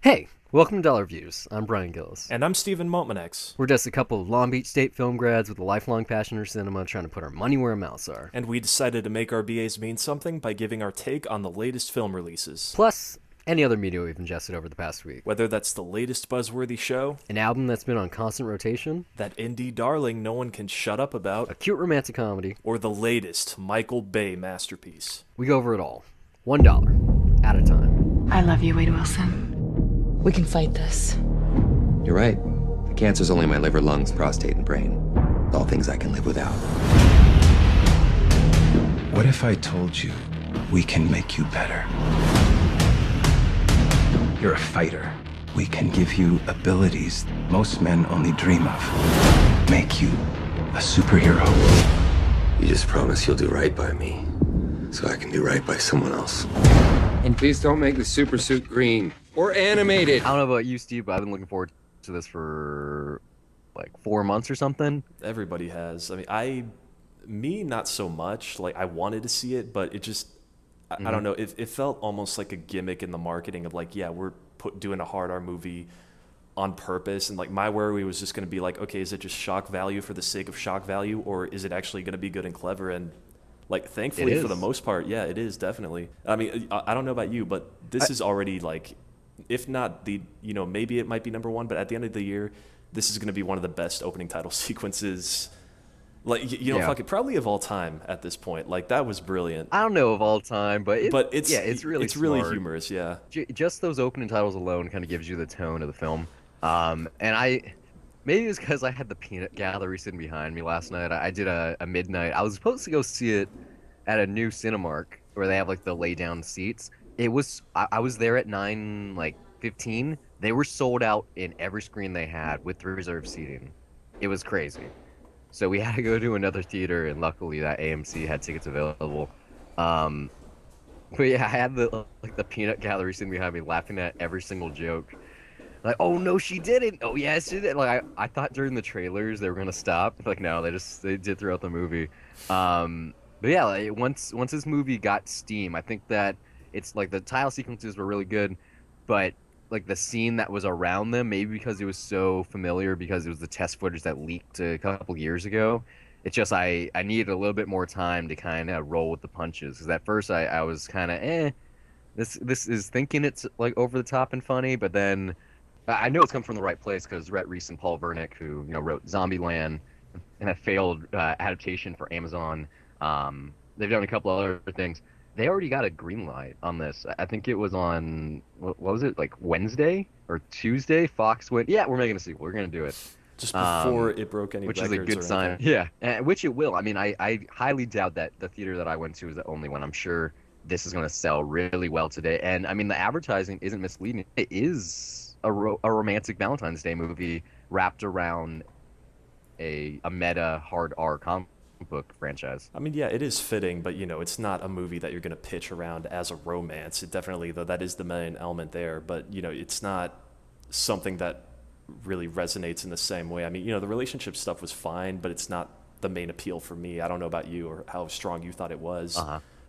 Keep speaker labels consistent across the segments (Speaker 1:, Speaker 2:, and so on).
Speaker 1: Hey, welcome to Dollar Views. I'm Brian Gillis.
Speaker 2: And I'm Stephen Montmanex.
Speaker 1: We're just a couple of Long Beach State film grads with a lifelong passion for cinema trying to put our money where our mouths are.
Speaker 2: And we decided to make our BAs mean something by giving our take on the latest film releases.
Speaker 1: Plus, any other media we've ingested over the past week.
Speaker 2: Whether that's the latest buzzworthy show,
Speaker 1: An album that's been on constant rotation,
Speaker 2: that indie darling no one can shut up about,
Speaker 1: a cute romantic comedy,
Speaker 2: or the latest Michael Bay masterpiece.
Speaker 1: we go over it all. $1 at a time.
Speaker 3: I love you, Wade Wilson. We can fight this.
Speaker 4: You're right. The cancer's only my liver, lungs, prostate, and brain. All things I can live without.
Speaker 5: What if I told you we can make you better? You're a fighter. We can give you abilities most men only dream of. Make you a superhero.
Speaker 4: You just promise you'll do right by me, so I can do right by someone else. And please don't make the super suit green or animated.
Speaker 1: I don't know about you, Steve, but I've been looking forward to this for like 4 months or something.
Speaker 2: Everybody has. Me, not so much. Like, I wanted to see it, but it just, I don't know. It felt almost like a gimmick in the marketing of like, yeah, we're doing a hard R movie on purpose. And like, my worry was just going to be like, okay, is it just shock value for the sake of shock value, or is it actually going to be good and clever? And like, thankfully, for the most part, yeah, it is definitely. I mean, I don't know about you, but this is already like, if not the, maybe it might be number one, but at the end of the year, this is going to be one of the best opening title sequences. Like, fuck it, probably of all time at this point. Like, that was brilliant.
Speaker 1: I don't know of all time, but
Speaker 2: it's really
Speaker 1: smart.
Speaker 2: humorous, yeah.
Speaker 1: Just those opening titles alone kind of gives you the tone of the film. Maybe it's because I had the peanut gallery sitting behind me last night. I did a midnight. I was supposed to go see it at a new Cinemark where they have like the lay down seats. I was there at 9:15. They were sold out in every screen they had with reserved seating. It was crazy. So we had to go to another theater, and luckily that AMC had tickets available. But yeah, I had the peanut gallery sitting behind me, laughing at every single joke. Like, oh no, she didn't. Oh yes, she did. Like I thought during the trailers they were gonna stop. Like no, they did throughout the movie. But yeah, like, once this movie got steam, I think that it's like the title sequences were really good, but like the scene that was around them, maybe because it was so familiar, because it was the test footage that leaked a couple years ago. It's just I needed a little bit more time to kind of roll with the punches, because at first I was kind of this is thinking it's like over the top and funny, but then I know it's come from the right place because Rhett Reese and Paul Wernick, who wrote Zombieland and a failed adaptation for Amazon, they've done a couple other things. They already got a green light on this. I think it was on, what was it, like Wednesday or Tuesday? Fox went, yeah, we're making a sequel. We're going to do it.
Speaker 2: Just before it broke any
Speaker 1: which
Speaker 2: records.
Speaker 1: Which is a good sign. Yeah, which it will. I mean, I highly doubt that the theater that I went to is the only one. I'm sure this is going to sell really well today. And, I mean, the advertising isn't misleading. It is a romantic Valentine's Day movie wrapped around a meta hard R comic book franchise.
Speaker 2: I mean, yeah, it is fitting, but it's not a movie that you're going to pitch around as a romance. It definitely, though, that is the main element there, but it's not something that really resonates in the same way. I mean, the relationship stuff was fine, but it's not the main appeal for me. I don't know about you or how strong you thought it was.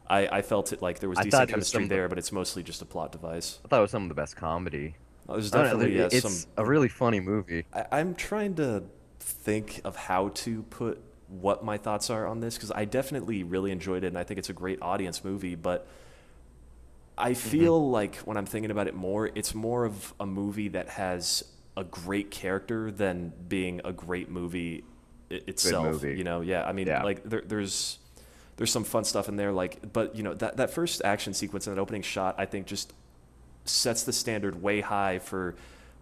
Speaker 2: I felt it like there was decent chemistry there, but it's mostly just a plot device.
Speaker 1: I thought it was some of the best comedy.
Speaker 2: There's definitely
Speaker 1: it's a really funny movie.
Speaker 2: I'm trying to think of how to put what my thoughts are on this, because I definitely really enjoyed it, and I think it's a great audience movie, but I feel like when I'm thinking about it more, it's more of a movie that has a great character than being a great movie itself.
Speaker 1: Good movie.
Speaker 2: Yeah, I mean,
Speaker 1: yeah.
Speaker 2: Like there's some fun stuff in there, like, but that first action sequence and that opening shot, I think just sets the standard way high for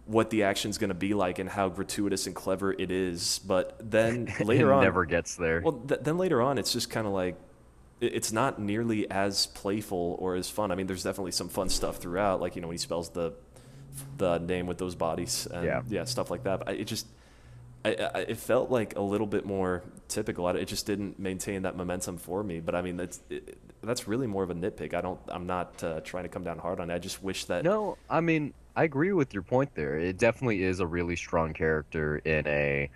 Speaker 2: what the action's going to be like and how gratuitous and clever it is. But then later on,
Speaker 1: never gets there.
Speaker 2: Well, then later on, it's just kind of like it's not nearly as playful or as fun. I mean, there's definitely some fun stuff throughout, like when he spells the name with those bodies and stuff like that. But it felt like a little bit more typical. It just didn't maintain that momentum for me. But I mean, that's really more of a nitpick. I'm not trying to come down hard on it. I just wish that.
Speaker 1: No, I mean, I agree with your point there. It definitely is a really strong character in a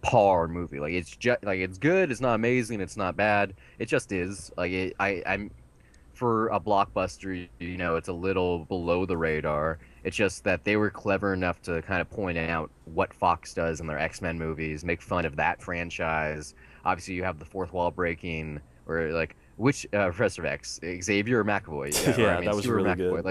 Speaker 1: par movie. Like it's just like it's good. It's not amazing. It's not bad. It just is. Like I'm for a blockbuster, it's a little below the radar. It's just that they were clever enough to kind of point out what Fox does in their X-Men movies, make fun of that franchise. Obviously, you have the fourth wall breaking, or like which Professor X, Xavier or McAvoy? Yeah, or I
Speaker 2: Yeah,
Speaker 1: mean,
Speaker 2: that was
Speaker 1: Stewart
Speaker 2: really
Speaker 1: McAvoy.
Speaker 2: good.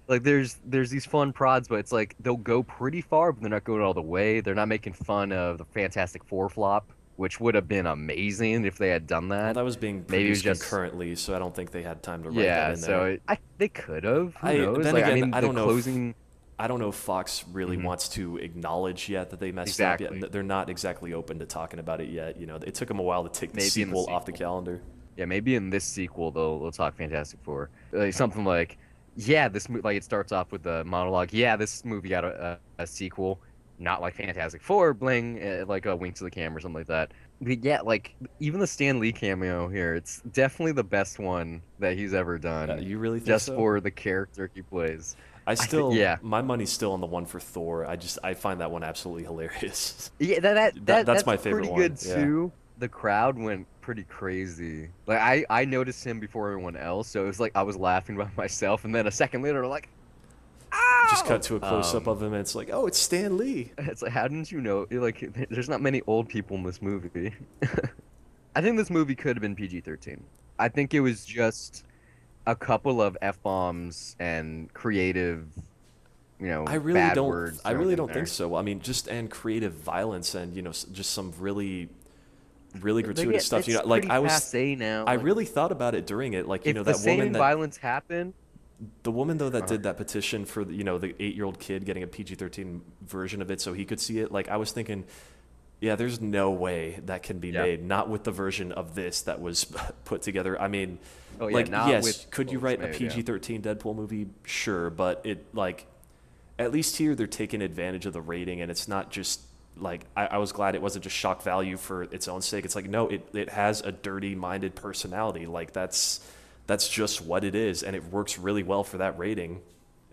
Speaker 1: Like there's these fun prods, but it's like they'll go pretty far, but they're not going all the way. They're not making fun of the Fantastic Four flop, which would have been amazing if they had done
Speaker 2: Well,
Speaker 1: that.
Speaker 2: that was being
Speaker 1: Maybe it was
Speaker 2: produced
Speaker 1: just
Speaker 2: concurrently, so I don't think they had time to write that
Speaker 1: yeah.
Speaker 2: in there.
Speaker 1: They could have. Who
Speaker 2: I
Speaker 1: knows?
Speaker 2: then
Speaker 1: Like I
Speaker 2: again,
Speaker 1: mean,
Speaker 2: I
Speaker 1: the
Speaker 2: don't know.
Speaker 1: closing.
Speaker 2: I don't know if Fox really
Speaker 1: Mhm.
Speaker 2: wants to acknowledge yet that they messed
Speaker 1: Exactly.
Speaker 2: up yet. They're not exactly open to talking about it yet. It took them a while to take the
Speaker 1: Maybe in the
Speaker 2: sequel off the
Speaker 1: sequel.
Speaker 2: calendar.
Speaker 1: Yeah, maybe in this sequel they'll talk Fantastic Four. Like something like, yeah, like it starts off with the monologue. Yeah, this movie got a sequel, not like Fantastic Four, bling, like a wink to the camera or something like that. But yeah, like even the Stan Lee cameo here, it's definitely the best one that he's ever done,
Speaker 2: You really think
Speaker 1: just
Speaker 2: so?
Speaker 1: for the character he plays. Yeah,
Speaker 2: My money's still on the one for Thor. I find that one absolutely hilarious.
Speaker 1: yeah,
Speaker 2: That's
Speaker 1: that's
Speaker 2: my favorite
Speaker 1: pretty
Speaker 2: one.
Speaker 1: good
Speaker 2: Yeah.
Speaker 1: too. The crowd went pretty crazy. Like I noticed him before everyone else, so it was like I was laughing by myself, and then a second later, like,
Speaker 2: Just
Speaker 1: ow!
Speaker 2: cut to a close up of him, and it's like, oh, it's Stan Lee.
Speaker 1: It's like, how didn't you know? Like, there's not many old people in this movie. I think this movie could have been PG-13. I think it was just a couple of F-bombs and creative, bad words.
Speaker 2: I
Speaker 1: thrown
Speaker 2: really
Speaker 1: in
Speaker 2: don't
Speaker 1: there.
Speaker 2: think so. I mean, just and creative violence and just some really, really
Speaker 1: Like,
Speaker 2: gratuitous stuff.
Speaker 1: it's
Speaker 2: Like
Speaker 1: pretty
Speaker 2: I was,
Speaker 1: passé now.
Speaker 2: I
Speaker 1: Like,
Speaker 2: really thought about it during it. Like
Speaker 1: if the
Speaker 2: that
Speaker 1: same
Speaker 2: woman that
Speaker 1: violence happened,
Speaker 2: the woman though that did that petition for the 8-year-old kid getting a PG-13 version of it so he could see it. Like I was thinking, yeah, there's no way that can be
Speaker 1: Yeah.
Speaker 2: made. Not with the version of this that was put together. I mean,
Speaker 1: oh yeah,
Speaker 2: like
Speaker 1: not
Speaker 2: yes,
Speaker 1: with
Speaker 2: could you
Speaker 1: what was
Speaker 2: write a
Speaker 1: made, yeah.
Speaker 2: PG-13 Deadpool movie? Sure, but it like at least here they're taking advantage of the rating and it's not just like I was glad it wasn't just shock value for its own sake. It's like no, it has a dirty-minded personality. Like that's just what it is, and it works really well for that rating.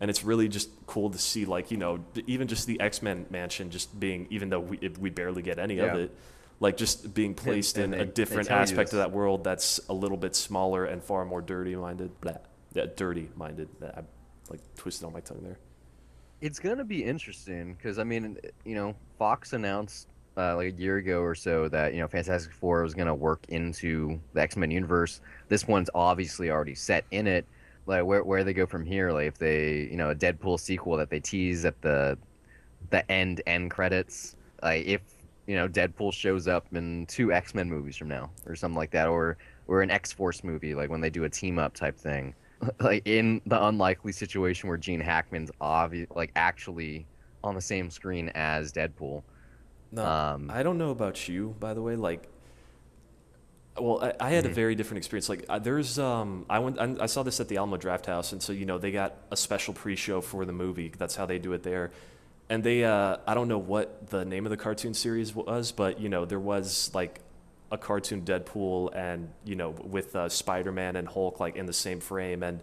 Speaker 2: And it's really just cool to see, like, even just the X-Men mansion just being, even though we barely get any of
Speaker 1: Yeah.
Speaker 2: it, like just being placed
Speaker 1: and
Speaker 2: in a
Speaker 1: they
Speaker 2: different
Speaker 1: tell you
Speaker 2: aspect of
Speaker 1: this.
Speaker 2: that world that's a little bit smaller and far more dirty-minded. Blah. Yeah, dirty-minded. I like twisted on my tongue there.
Speaker 1: It's gonna be interesting because I mean, Fox announced like a year ago or so that Fantastic Four was gonna work into the X-Men universe. This one's obviously already set in it. Like where they go from here, like if they a Deadpool sequel that they tease at the end credits, like if Deadpool shows up in 2 X-Men movies from now or something like that, or an X-Force movie, like when they do a team up type thing. Like in the unlikely situation where Gene Hackman's actually on the same screen as Deadpool.
Speaker 2: No, I don't know about you, by the way. Like, well, I had a
Speaker 1: Mhm.
Speaker 2: very different experience. Like, I saw this at the Alamo Drafthouse, and so they got a special pre-show for the movie. That's how they do it there. And they, I don't know what the name of the cartoon series was, but there was like a cartoon Deadpool, and with Spider-Man and Hulk like in the same frame, and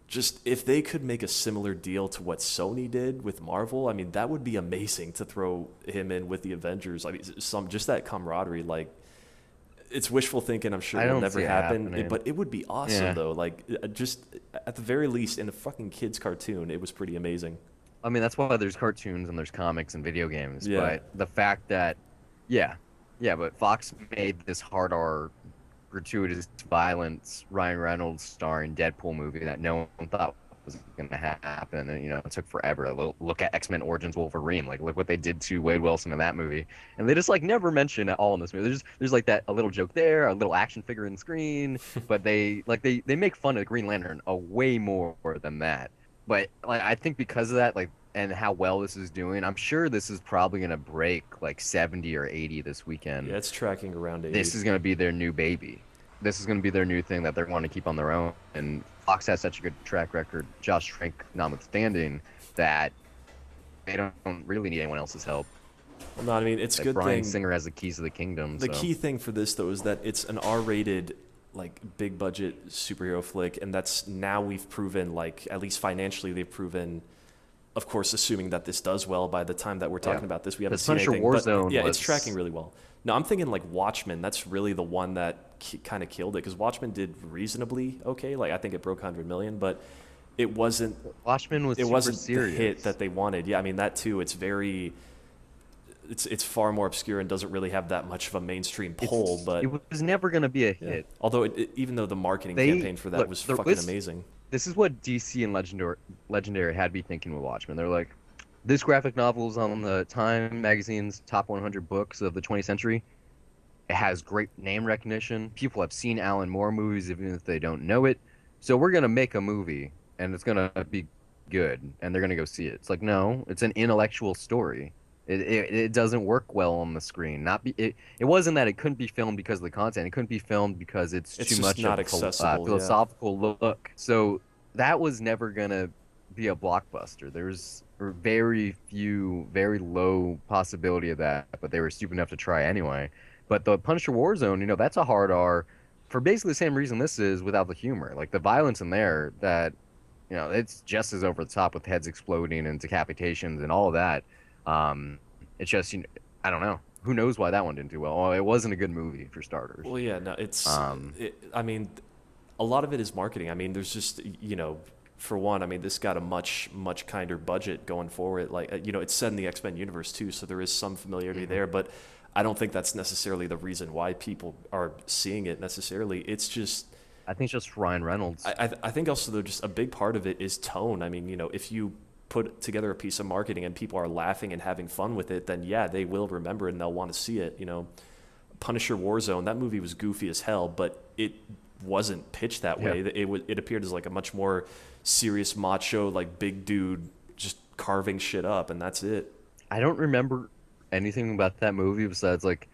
Speaker 2: just if they could make a similar deal to what Sony did with Marvel, I mean that would be amazing to throw him in with the Avengers. I mean, just that camaraderie, like. It's wishful thinking. I'm sure
Speaker 1: I
Speaker 2: it'll
Speaker 1: don't
Speaker 2: never
Speaker 1: see it
Speaker 2: happen,
Speaker 1: happening.
Speaker 2: but it would be awesome
Speaker 1: Yeah.
Speaker 2: though. Like just at the very least, in a fucking kids cartoon, it was pretty amazing.
Speaker 1: I mean, that's why there's cartoons and there's comics and video games.
Speaker 2: Yeah.
Speaker 1: But the fact that, yeah, but Fox made this hard R, gratuitous violence, Ryan Reynolds starring Deadpool movie that no one thought was going to happen, and it took forever. Look at X-Men Origins Wolverine, like look what they did to Wade Wilson in that movie, and they just like never mention at all in this movie. There's like that a little joke there, a little action figure in the screen, but they make fun of Green Lantern a way more than that. But like I think because of that, like and how well this is doing, I'm sure this is probably gonna break like 70 or 80 this weekend.
Speaker 2: Yeah, it's tracking around 80.
Speaker 1: This is gonna be their new baby. This is gonna be their new thing that they want to keep on their own. And Fox has such a good track record, Josh Trank notwithstanding, that they don't really need anyone else's help.
Speaker 2: Well, no, I mean it's a
Speaker 1: Like
Speaker 2: good
Speaker 1: Bryan
Speaker 2: thing.
Speaker 1: Singer has the keys to the kingdom.
Speaker 2: The
Speaker 1: so.
Speaker 2: key thing for this though is that it's an R-rated, like big budget superhero flick, and that's now we've proven, like at least financially they've proven of course, assuming that this does well by the time that we're talking about this, we haven't seen
Speaker 1: Punisher
Speaker 2: anything. But
Speaker 1: Warzone
Speaker 2: yeah,
Speaker 1: was...
Speaker 2: it's tracking really well. No, I'm thinking like Watchmen. That's really the one that kind of killed it, because Watchmen did reasonably okay. Like I think it broke 100 million, but it wasn't.
Speaker 1: Watchmen was
Speaker 2: It
Speaker 1: super
Speaker 2: wasn't
Speaker 1: serious.
Speaker 2: the hit that they wanted. Yeah, I mean that too. It's very. It's far more obscure and doesn't really have that much of a mainstream pull. But
Speaker 1: it was never going to be a hit.
Speaker 2: Although even though the marketing campaign for that was fucking amazing.
Speaker 1: This is what DC and Legendary had me thinking with Watchmen. They're like, this graphic novel is on the Time magazine's top 100 books of the 20th century. It has great name recognition. People have seen Alan Moore movies even if they don't know it. So we're going to make a movie, and it's going to be good, and they're going to go see it. It's like, no, it's an intellectual story. It doesn't work well on the screen. It wasn't that it couldn't be filmed because of the content. It couldn't be filmed because it's too much
Speaker 2: not
Speaker 1: of a philosophical look. So that was never going to be a blockbuster. There's very few, very low possibility of that, but they were stupid enough to try anyway. But the Punisher Warzone, that's a hard R for basically the same reason this is, without the humor. Like the violence in there, that it's just as over the top with heads exploding and decapitations and all of that. It's just, I don't know. Who knows why that one didn't do well? Oh, it wasn't a good movie for starters.
Speaker 2: Well, yeah, no, I mean, a lot of it is marketing. I mean, there's just, for one, I mean, this got a much kinder budget going forward. Like, it's set in the X-Men universe too, so there is some familiarity there, but I don't think that's necessarily the reason why people are seeing it necessarily. It's just,
Speaker 1: I think it's just Ryan Reynolds.
Speaker 2: I think also though, just a big part of it is tone. I mean, if you put together a piece of marketing and people are laughing and having fun with it, then yeah, they will remember it and they'll want to see it. Punisher Warzone, that movie was goofy as hell, but it wasn't pitched that way. It appeared as like a much more serious, macho, like big dude just carving shit up, and that's it.
Speaker 1: I don't remember anything about that movie besides like,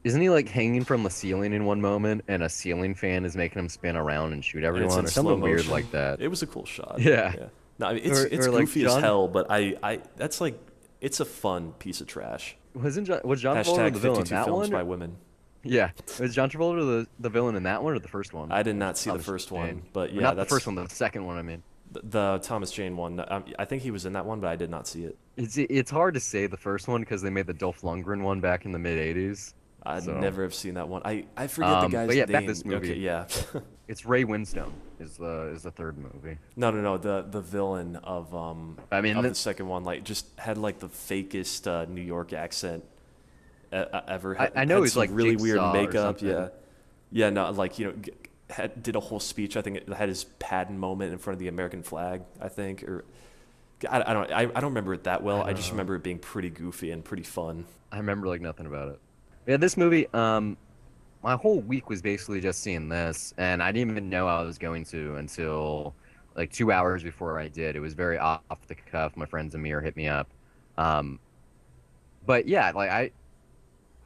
Speaker 1: isn't he like hanging from the ceiling in one moment and a ceiling fan is making him spin around and shoot everyone or something weird like that?
Speaker 2: It was a cool shot.
Speaker 1: Yeah.
Speaker 2: No, I mean, it's goofy as hell, but I that's like, it's a fun piece of trash.
Speaker 1: Was John Travolta the villain in that
Speaker 2: films
Speaker 1: one?
Speaker 2: by women.
Speaker 1: Yeah. Was John Travolta the villain in that one or the first one?
Speaker 2: I did not see the first one, but yeah,
Speaker 1: not the first one, the second one. I mean,
Speaker 2: the Thomas Jane one. I think he was in that one, but I did not see it.
Speaker 1: It's hard to say the first one because they made the Dolph Lundgren one back in the mid '80s.
Speaker 2: I'd never have seen that one. I forget the guy's name.
Speaker 1: Back this movie.
Speaker 2: Okay, yeah.
Speaker 1: It's Ray Winstone is the third movie.
Speaker 2: No. The villain of the second one just had like the fakest New York accent ever.
Speaker 1: I know he's like
Speaker 2: really
Speaker 1: Jigsaw
Speaker 2: weird makeup.
Speaker 1: Yeah.
Speaker 2: Yeah. No, like did a whole speech. I think it had his Patton moment in front of the American flag. I think, or I don't remember it that well. I just remember it being pretty goofy and pretty fun.
Speaker 1: I remember like nothing about it. Yeah, this movie, my whole week was basically just seeing this, and I didn't even know I was going to until like 2 hours before I did. It was very off the cuff. My friends Amir hit me up. But yeah, like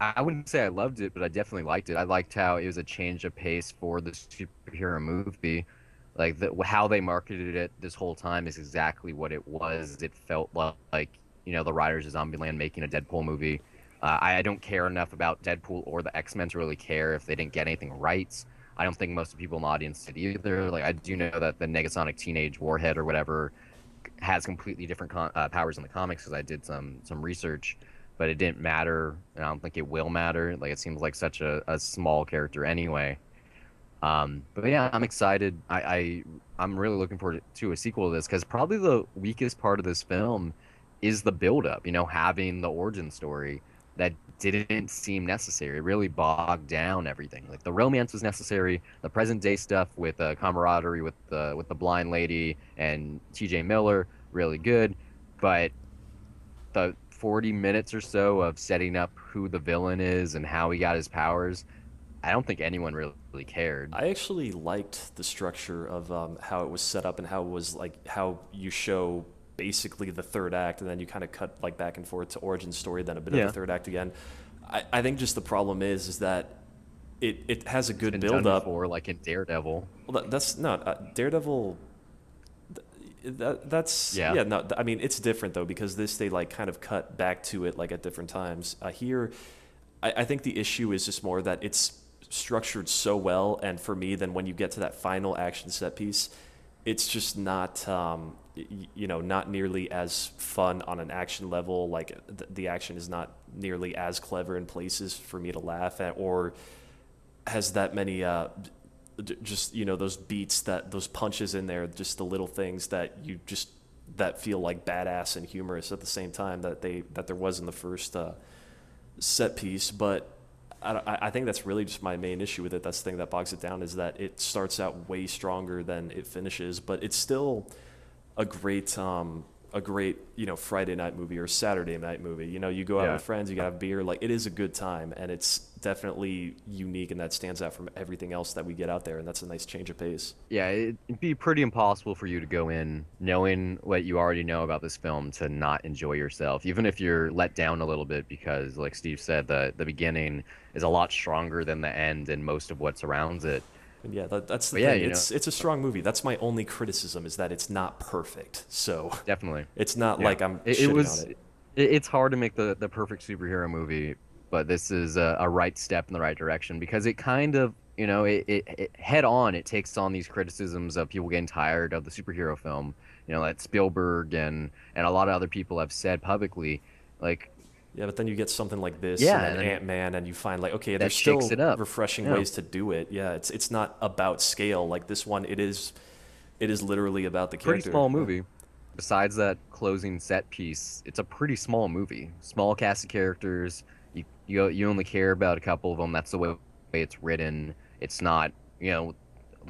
Speaker 1: I wouldn't say I loved it, but I definitely liked it. I liked how it was a change of pace for the superhero movie. Like how they marketed it this whole time is exactly what it was. It felt like the writers of Zombieland making a Deadpool movie. I don't care enough about Deadpool or the X-Men to really care if they didn't get anything right. I don't think most of the people in the audience did either. Like I do know that the Negasonic Teenage Warhead or whatever has completely different powers in the comics because I did some research, but it didn't matter, and I don't think it will matter. Like it seems like such a small character anyway. But yeah, I'm excited. I'm really looking forward to a sequel to this because probably the weakest part of this film is the build-up. Having the origin story that didn't seem necessary. It really bogged down everything. Like the romance was necessary, the present day stuff with camaraderie with the blind lady and T.J. Miller, really good, but the 40 minutes or so of setting up who the villain is and how he got his powers, I don't think anyone really cared.
Speaker 2: I actually liked the structure of how it was set up and how it was like how you show basically the third act and then you kind of cut like back and forth to origin story, then a bit of the third act again. I think just the problem is that it has a good build up
Speaker 1: for like in Daredevil.
Speaker 2: Well, that's not Daredevil. That's no. I mean, it's different though because they like kind of cut back to it like at different times. Here, I think the issue is just more that it's structured so well, and for me, then when you get to that final action set piece, it's just not. not nearly as fun on an action level. Like the action is not nearly as clever in places for me to laugh at, or has that many just those beats, that those punches in there, just the little things that feel like badass and humorous at the same time that there was in the first set piece. But I think that's really just my main issue with it. That's the thing that bogs it down, is that it starts out way stronger than it finishes, but it's still a great Friday night movie or Saturday night movie. You go out with friends, you have beer, like it is a good time, and it's definitely unique, and that stands out from everything else that we get out there, and that's a nice change of pace.
Speaker 1: Yeah, it'd be pretty impossible for you to go in knowing what you already know about this film to not enjoy yourself, even if you're let down a little bit, because like Steve said, the beginning is a lot stronger than the end and most of what surrounds it.
Speaker 2: And yeah, that's the thing. It's a strong movie. That's my only criticism, is that it's not perfect. So
Speaker 1: definitely,
Speaker 2: it's not like I'm shitting on it.
Speaker 1: It's hard to make the perfect superhero movie, but this is a right step in the right direction, because it kind of, it head on, it takes on these criticisms of people getting tired of the superhero film, that Spielberg and a lot of other people have said publicly, like.
Speaker 2: Yeah, but then you get something like this,
Speaker 1: and
Speaker 2: then Ant-Man, and you find like, okay, there's
Speaker 1: still
Speaker 2: refreshing ways to do it. Yeah, it's not about scale like this one. It is literally about the character.
Speaker 1: Pretty small movie. Besides that closing set piece, it's a pretty small movie. Small cast of characters. You only care about a couple of them. That's the way it's written. It's not, the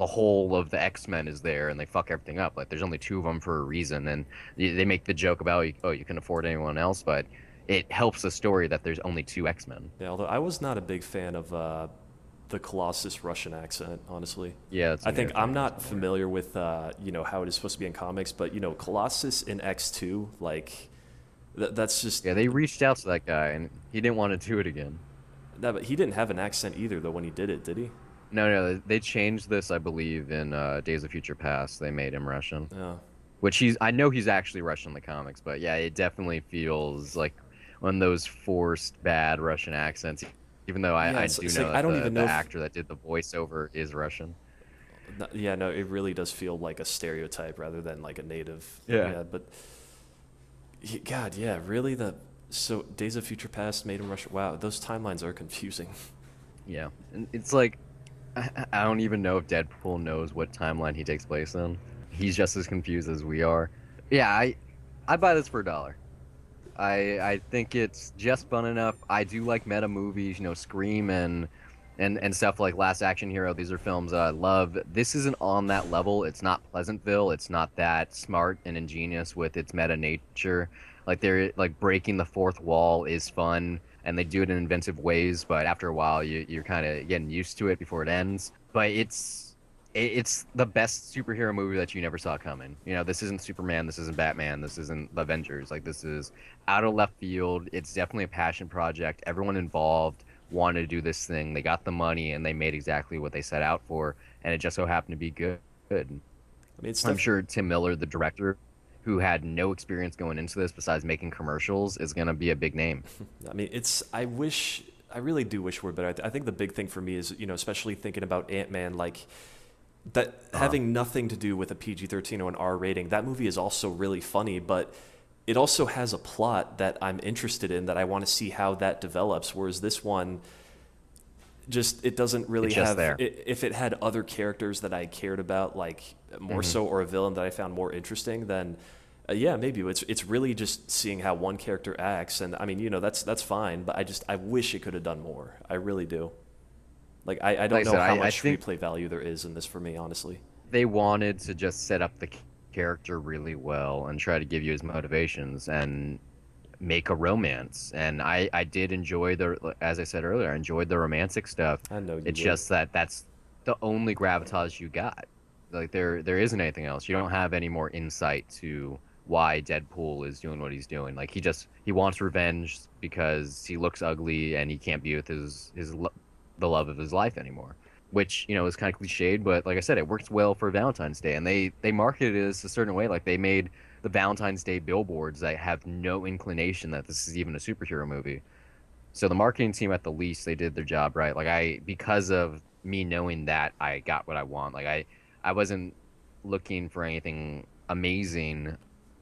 Speaker 1: whole of the X-Men is there and they fuck everything up. Like there's only 2 of them for a reason, and they make the joke about, oh, you can afford anyone else, but it helps the story that there's only 2 X-Men.
Speaker 2: Yeah, although I was not a big fan of the Colossus Russian accent, honestly.
Speaker 1: Yeah,
Speaker 2: I think I'm not familiar with how it is supposed to be in comics, but Colossus in X2, like that's just.
Speaker 1: Yeah, they reached out to that guy and he didn't want to do it again.
Speaker 2: No, but he didn't have an accent either, though, when he did it, did he?
Speaker 1: No, they changed this, I believe, in Days of Future Past. They made him Russian.
Speaker 2: Yeah.
Speaker 1: Which I know he's actually Russian in the comics, but yeah, it definitely feels like one of those forced bad Russian accents, even though I do know that
Speaker 2: I don't even know
Speaker 1: the actor that did the voiceover is Russian.
Speaker 2: Yeah, no, it really does feel like a stereotype rather than like a native.
Speaker 1: Yeah.
Speaker 2: But God, yeah, really? So Days of Future Past made him Russian. Wow, those timelines are confusing.
Speaker 1: Yeah, and it's like, I don't even know if Deadpool knows what timeline he takes place in. He's just as confused as we are. Yeah, I buy this for $1. I think it's just fun enough. I do like meta movies, Scream and stuff like Last Action Hero. These are films that I love. This isn't on that level. It's not Pleasantville. It's not that smart and ingenious with its meta nature. Like they're like breaking the fourth wall is fun, and they do it in inventive ways. But after a while, you're kind of getting used to it before it ends. But it's the best superhero movie that you never saw coming. This isn't Superman, this isn't Batman, this isn't the Avengers. Like, this is out of left field. It's definitely a passion project. Everyone involved wanted to do this thing. They got the money, and they made exactly what they set out for, and it just so happened to be good. I mean, I'm sure Tim Miller, the director, who had no experience going into this besides making commercials, is going to be a big name.
Speaker 2: I mean, I really do wish we're better. I think the big thing for me is, especially thinking about Ant-Man, like, that having nothing to do with a PG-13 or an R rating, that movie is also really funny, but it also has a plot that I'm interested in, that I want to see how that develops, whereas this one, it doesn't really have... If it had other characters that I cared about, like, more so, or a villain that I found more interesting, then, yeah, maybe. It's really just seeing how one character acts, and, I mean, that's fine, but I wish it could have done more. I really do. Like, I don't know how much replay value there is in this for me, honestly.
Speaker 1: They wanted to just set up the character really well and try to give you his motivations and make a romance. And I did enjoy as I said earlier, I enjoyed the romantic stuff.
Speaker 2: I know you
Speaker 1: It's
Speaker 2: would.
Speaker 1: just that's the only gravitas you got. Like, there isn't anything else. You don't have any more insight to why Deadpool is doing what he's doing. Like, he wants revenge because he looks ugly and he can't be with the love of his life anymore, which is kind of cliched, but like I said, it works well for Valentine's Day, and they marketed it as a certain way. Like, they made the Valentine's Day billboards that have no inclination that this is even a superhero movie. So the marketing team, at the least, they did their job right. Like, because of me knowing that, I got what I want. Like, I wasn't looking for anything amazing.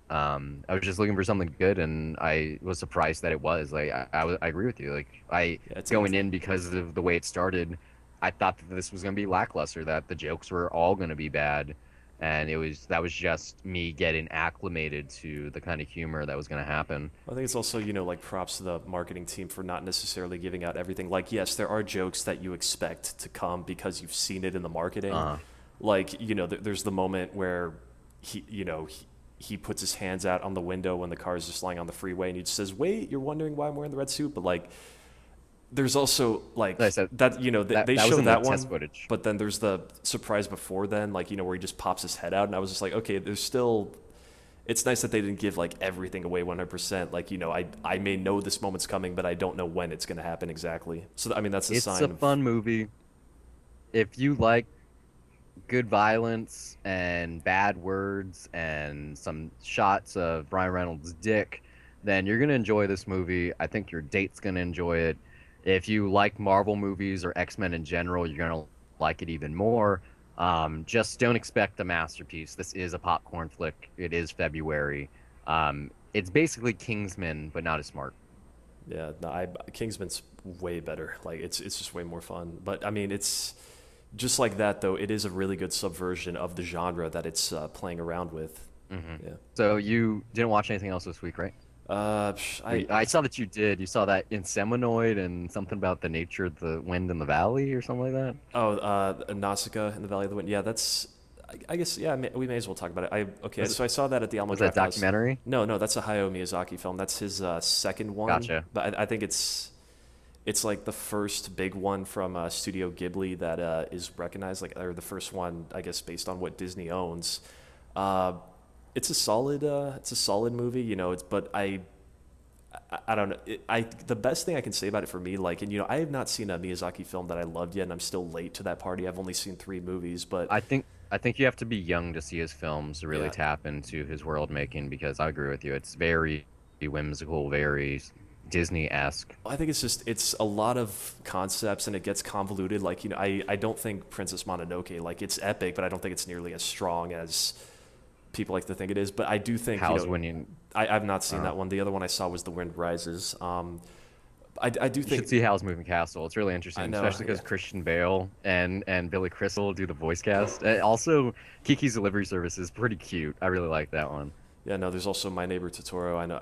Speaker 1: I was just looking for something good, and I was surprised that it was. Like I agree with you. Like I
Speaker 2: Yeah, it's
Speaker 1: going in because of the way it started, I thought that this was going to be lackluster, that the jokes were all going to be bad, and that was just me getting acclimated to the kind of humor that was going to happen.
Speaker 2: I think it's also, like props to the marketing team for not necessarily giving out everything. Like, yes, there are jokes that you expect to come because you've seen it in the marketing.
Speaker 1: Uh,
Speaker 2: Like, there's the moment where he puts his hands out on the window when the car is just lying on the freeway, and he just says, "Wait, you're wondering why I'm wearing the red suit?" But like, there's also like
Speaker 1: like I said,
Speaker 2: that. They
Speaker 1: that was
Speaker 2: show
Speaker 1: in the
Speaker 2: that one,
Speaker 1: test footage.
Speaker 2: but then there's the surprise before then, like where he just pops his head out, and I was just like, okay, there's still. It's nice that they didn't give like everything away 100%. Like I may know this moment's coming, but I don't know when it's going to happen exactly. So I mean that's a
Speaker 1: It's
Speaker 2: sign.
Speaker 1: a fun movie. If you like good violence and bad words and some shots of Ryan Reynolds' dick, then you're gonna enjoy this movie. I think your date's gonna enjoy it. If you like Marvel movies or X-Men in general, you're gonna like it even more. Just don't expect a masterpiece. This is a popcorn flick. It is February. It's basically Kingsman, but not as smart.
Speaker 2: Yeah, no, Kingsman's way better. Like it's just way more fun. But I mean, it's just like that though. It is a really good subversion of the genre that it's playing around with.
Speaker 1: Mm-hmm.
Speaker 2: Yeah.
Speaker 1: So you didn't watch anything else this week, right? I saw that you did. You saw that Inseminoid and something about the nature of the wind in the valley or something like that.
Speaker 2: Nausicaa in the Valley of the Wind. Yeah, that's. I guess yeah. We may as well talk about it. So I saw that at the Alamo
Speaker 1: Was that
Speaker 2: Drafthouse.
Speaker 1: documentary?
Speaker 2: No, that's a Hayao Miyazaki film. That's his second one.
Speaker 1: Gotcha.
Speaker 2: But I think it's like the first big one from Studio Ghibli that is recognized, or the first one, I guess, based on what Disney owns. It's a solid movie, but I don't know. The best thing I can say about it for me, and I have not seen a Miyazaki film that I loved yet, and I'm still late to that party. I've only seen 3 movies, but
Speaker 1: I think you have to be young to see his films to really
Speaker 2: Yeah.
Speaker 1: tap into his world making, because I agree with you. It's very whimsical, very Disney-esque.
Speaker 2: I think it's a lot of concepts and it gets convoluted. I don't think Princess Mononoke, it's epic, but I don't think it's nearly as strong as people like to think it is. But I do think
Speaker 1: Howl's Winning.
Speaker 2: I've not seen that one. The other one I saw was The Wind Rises. I do
Speaker 1: You
Speaker 2: think
Speaker 1: should see Howl's Moving Castle. It's really interesting,
Speaker 2: I know,
Speaker 1: especially because
Speaker 2: yeah.
Speaker 1: Christian Bale and Billy Crystal do the voice cast. Also, Kiki's Delivery Service is pretty cute. I really like that one.
Speaker 2: Yeah, no, there's also My Neighbor Totoro. I know,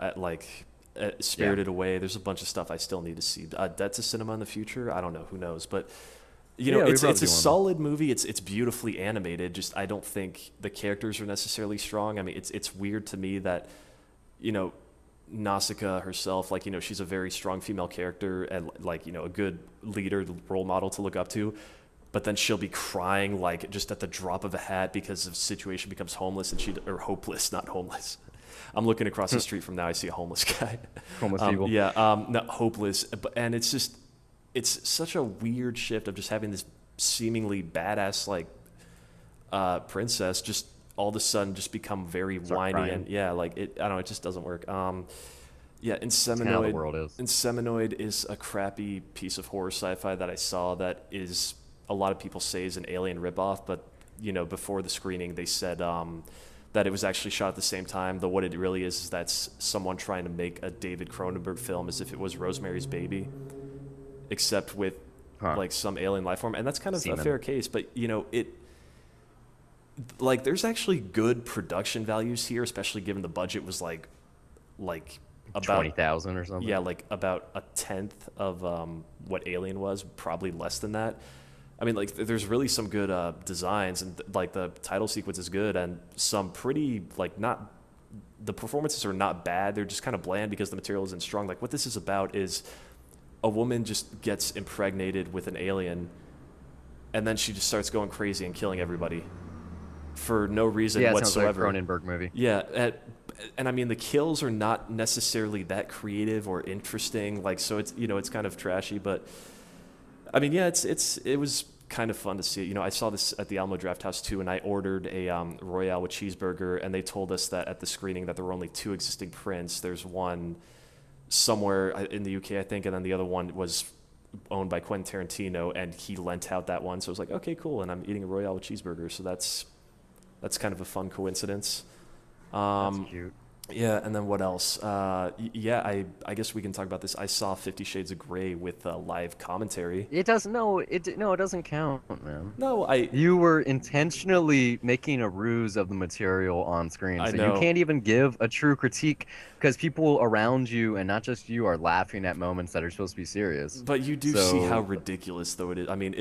Speaker 2: Spirited Away. There's a bunch of stuff I still need to see. Dead to Cinema in the future. I don't know. Who knows? But
Speaker 1: Yeah, we
Speaker 2: it's
Speaker 1: probably
Speaker 2: a
Speaker 1: do one.
Speaker 2: solid movie. It's beautifully animated. Just I don't think the characters are necessarily strong. I mean, it's weird to me that Nausicaa herself, she's a very strong female character and a good leader, role model to look up to. But then she'll be crying just at the drop of a hat because the situation becomes homeless or hopeless, not homeless. I'm looking across the street from now. I see a homeless guy.
Speaker 1: Homeless people.
Speaker 2: Yeah, not hopeless, and it's such a weird shift of just having this seemingly badass princess just all of a sudden just become very whiny
Speaker 1: crying.
Speaker 2: and I don't know. It just doesn't work. Yeah,
Speaker 1: Kinda how the world is.
Speaker 2: Inseminoid is a crappy piece of horror sci-fi that I saw that is a lot of people say is an Alien ripoff, but before the screening they said that it was actually shot at the same time. Though what it really is that's someone trying to make a David Cronenberg film as if it was Rosemary's Baby, except with some alien life form, and that's kind of
Speaker 1: Semen.
Speaker 2: a fair case. But there's actually good production values here, especially given the budget was like about
Speaker 1: 20,000 or something.
Speaker 2: yeah, about a tenth of what Alien was, probably less than that. I mean, there's really some good designs, and the title sequence is good, and some pretty not. The performances are not bad. They're just kind of bland because the material isn't strong. What this is about is a woman just gets impregnated with an alien, and then she just starts going crazy and killing everybody for no reason
Speaker 1: Yeah, it
Speaker 2: whatsoever.
Speaker 1: sounds like a Cronenberg movie.
Speaker 2: Yeah, and I mean the kills are not necessarily that creative or interesting. So it's it's kind of trashy, but I mean yeah, it was kind of fun to see it. I saw this at the Alamo Drafthouse too, and I ordered a Royale with cheeseburger, and they told us that at the screening that there were only 2 existing prints. There's one somewhere in the UK, I think, and then the other one was owned by Quentin Tarantino, and he lent out that one. So I was like, okay, cool, and I'm eating a Royale with cheeseburger, so that's kind of a fun coincidence.
Speaker 1: That's cute.
Speaker 2: Yeah, and then what else? Yeah, I guess we can talk about this. I saw 50 Shades of Grey with live commentary.
Speaker 1: It doesn't. No, it doesn't count, man.
Speaker 2: No, I
Speaker 1: You were intentionally making a ruse of the material on screen,
Speaker 2: I
Speaker 1: so you
Speaker 2: know.
Speaker 1: can't even give a true critique because people around you and not just you are laughing at moments that are supposed to be serious.
Speaker 2: But you do see how
Speaker 1: So,
Speaker 2: ridiculous though it is. I mean,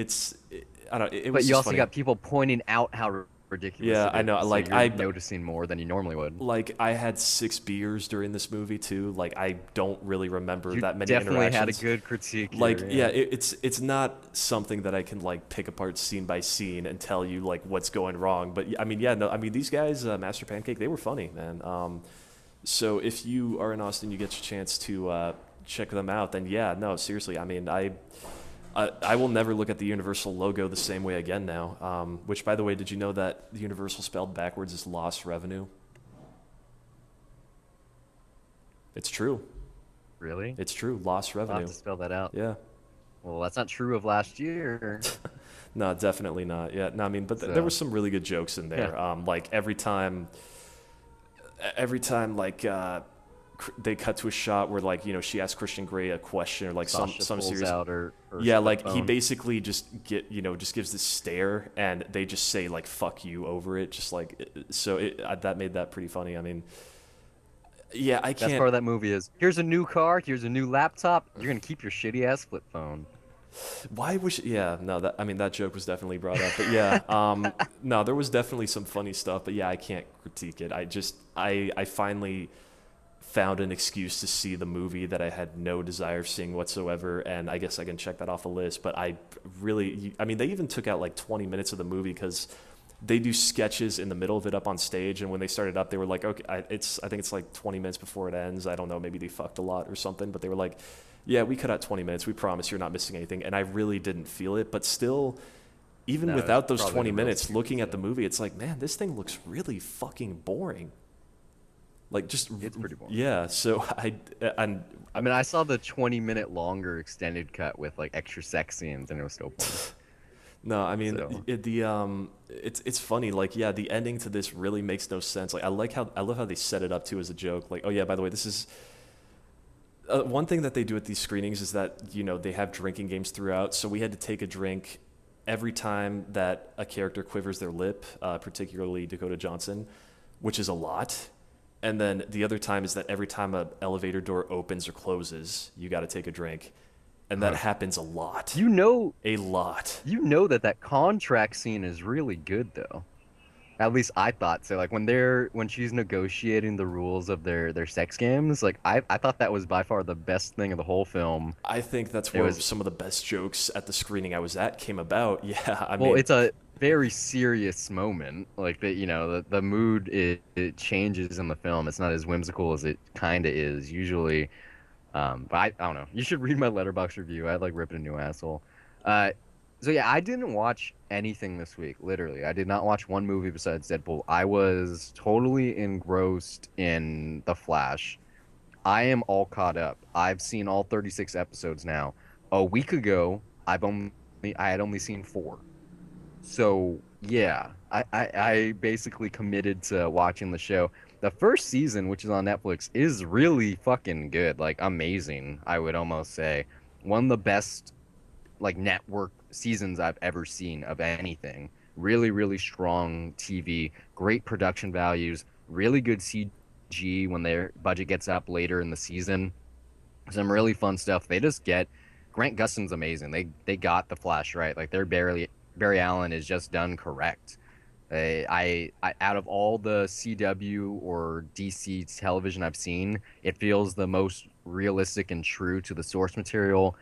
Speaker 2: I don't. It
Speaker 1: but
Speaker 2: was
Speaker 1: you
Speaker 2: just
Speaker 1: also
Speaker 2: funny.
Speaker 1: got people pointing out how ridiculous
Speaker 2: Yeah,
Speaker 1: it
Speaker 2: I know.
Speaker 1: is, so
Speaker 2: Like
Speaker 1: you're noticing more than you normally would.
Speaker 2: I had 6 beers during this movie too. Like I don't really remember
Speaker 1: You
Speaker 2: that many
Speaker 1: definitely had a
Speaker 2: interactions.
Speaker 1: good critique
Speaker 2: Like
Speaker 1: here,
Speaker 2: yeah,
Speaker 1: yeah.
Speaker 2: it's not something that I can like pick apart scene by scene and tell you like what's going wrong. But I mean, yeah, no, I mean these guys, Master Pancake, they were funny, man. So if you are in Austin, you get your chance to check them out. Then yeah, no, seriously, I mean I will never look at the Universal logo the same way again now. Which, by the way, did you know that the Universal spelled backwards is lost revenue? It's true.
Speaker 1: Really?
Speaker 2: It's true. Lost
Speaker 1: I'll have
Speaker 2: revenue.
Speaker 1: to spell that out.
Speaker 2: Yeah.
Speaker 1: Well, that's not true of last year.
Speaker 2: No, definitely not. Yeah. No, I mean, but there
Speaker 1: So,
Speaker 2: were some really good jokes in there.
Speaker 1: yeah.
Speaker 2: Like every time, like they cut to a shot where like she asked Christian Grey a question or like
Speaker 1: Sasha
Speaker 2: some
Speaker 1: pulls
Speaker 2: serious.
Speaker 1: out her
Speaker 2: Yeah,
Speaker 1: flip
Speaker 2: like he
Speaker 1: phone.
Speaker 2: basically just gives this stare, and they just say like "fuck you" over it, just like so. That made that pretty funny. I mean, yeah, I
Speaker 1: Best
Speaker 2: can't.
Speaker 1: part of that movie is here's a new car, here's a new laptop. You're gonna keep your shitty ass flip phone.
Speaker 2: Why was? Yeah, no. That I mean, that joke was definitely brought up, but yeah, no, there was definitely some funny stuff, but yeah, I can't critique it. I finally found an excuse to see the movie that I had no desire of seeing whatsoever, and I guess I can check that off a list. But I mean, they even took out like 20 minutes of the movie because they do sketches in the middle of it up on stage, and when they started up, they were like, okay, I think it's like 20 minutes before it ends. I don't know, maybe they fucked a lot or something, but they were like, yeah, we cut out 20 minutes. We promise you're not missing anything, and I really didn't feel it, but still. Even
Speaker 1: No, it's
Speaker 2: without those
Speaker 1: probably
Speaker 2: 20
Speaker 1: the real
Speaker 2: minutes, looking at the
Speaker 1: stuff.
Speaker 2: movie, it's like, man, this thing looks really fucking boring. Like just
Speaker 1: It's pretty boring.
Speaker 2: yeah. So and
Speaker 1: I mean, I saw the 20-minute longer extended cut with like extra sex scenes, and it was still fun.
Speaker 2: no, I mean
Speaker 1: So
Speaker 2: it's funny. Like yeah, the ending to this really makes no sense. Like I love how they set it up too as a joke. Like oh yeah, by the way, this is. One thing that they do at these screenings is that they have drinking games throughout. So we had to take a drink every time that a character quivers their lip, particularly Dakota Johnson, which is a lot. And then the other time is that every time an elevator door opens or closes, you got to take a drink, and that happens a lot.
Speaker 1: you know,
Speaker 2: A lot.
Speaker 1: that contract scene is really good though. At least I thought so. Like when she's negotiating the rules of their sex games, like I thought that was by far the best thing of the whole film.
Speaker 2: I think that's
Speaker 1: It
Speaker 2: where
Speaker 1: was
Speaker 2: some of the best jokes at the screening I was at came about. Yeah, I
Speaker 1: well,
Speaker 2: mean,
Speaker 1: it's a very serious moment. Like the mood it changes in the film. It's not as whimsical as it kind of is usually. But I don't know. You should read my letterbox review. I'd like ripping a new asshole. Uh, so yeah, I didn't watch anything this week. Literally, I did not watch one movie besides Deadpool. I was totally engrossed in The Flash. I am all caught up. I've seen all 36 episodes now. A week ago, I had only seen 4. So yeah, I basically committed to watching the show. The first season, which is on Netflix, is really fucking good. Like amazing, I would almost say. One of the best like network seasons I've ever seen of anything. Really, really strong TV, great production values, really good CG when their budget gets up later in the season. Some really fun stuff. They just get Grant Gustin's amazing. They got the Flash right. Like they're Barry Allen is just done correct. I out of all the CW or DC television I've seen, it feels the most realistic and true to the source material.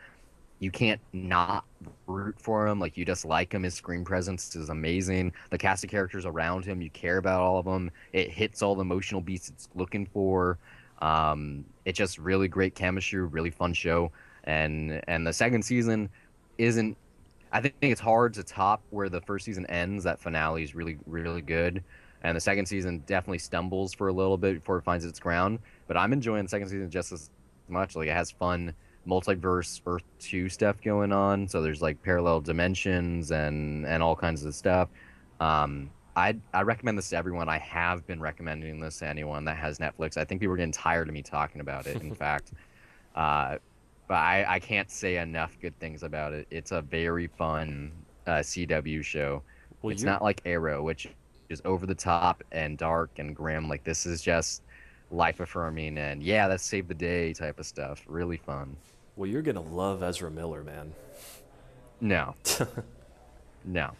Speaker 1: You can't not root for him. Like you just like him. His screen presence is amazing. The cast of characters around him, you care about all of them. It hits all the emotional beats it's looking for. It's just really great chemistry, really fun show. And the second season isn't. I think it's hard to top where the first season ends. That finale is really, really good. And the second season definitely stumbles for a little bit before it finds its ground. But I'm enjoying the second season just as much. Like it has fun multiverse Earth 2 stuff going on. So there's like parallel dimensions and all kinds of stuff. I recommend this to everyone. I have been recommending this to anyone that has Netflix. I think people are getting tired of me talking about it, in fact. Uh, but I can't say enough good things about it. It's a very fun CW show.
Speaker 2: Well,
Speaker 1: It's
Speaker 2: you're
Speaker 1: not like Arrow, which is over the top and dark and grim. Like this is just life affirming and yeah, that's save the day type of stuff. Really fun.
Speaker 2: well, you're gonna love Ezra Miller, man.
Speaker 1: No, no.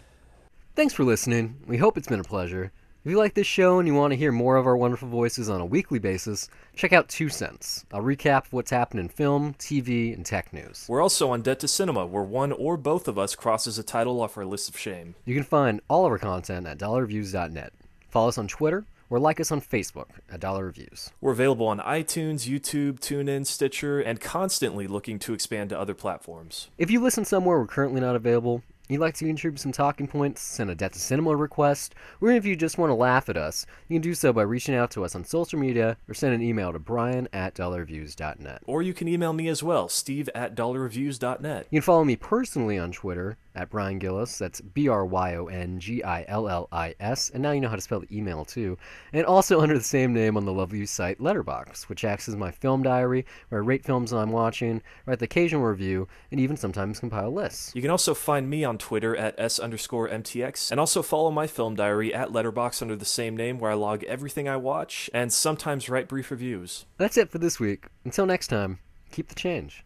Speaker 1: Thanks for listening. We hope it's been a pleasure. If you like this show and you want to hear more of our wonderful voices on a weekly basis, check out 2 Cents. I'll recap what's happened in film, TV, and tech news.
Speaker 2: We're also on Debt to Cinema, where one or both of us crosses a title off our list of shame.
Speaker 1: You can find all of our content at dollarreviews.net. Follow us on Twitter or like us on Facebook at Dollar Reviews.
Speaker 2: We're available on iTunes, YouTube, TuneIn, Stitcher, and constantly looking to expand to other platforms.
Speaker 1: If you listen somewhere we're currently not available, you'd like to contribute some talking points, send a Debt to Cinema request, or if you just want to laugh at us, you can do so by reaching out to us on social media or send an email to brian@dollarreviews.net.
Speaker 2: Or you can email me as well, steve@dollarreviews.net.
Speaker 1: You can follow me personally on Twitter at Brian Gillis, that's BryonGillis, and now you know how to spell the email too, and also under the same name on the lovely site Letterboxd, which acts as my film diary, where I rate films I'm watching, write the occasional review, and even sometimes compile lists.
Speaker 2: You can also find me on Twitter at S_MTX, and also follow my film diary at Letterboxd under the same name, where I log everything I watch, and sometimes write brief reviews.
Speaker 1: That's it for this week. Until next time, keep the change.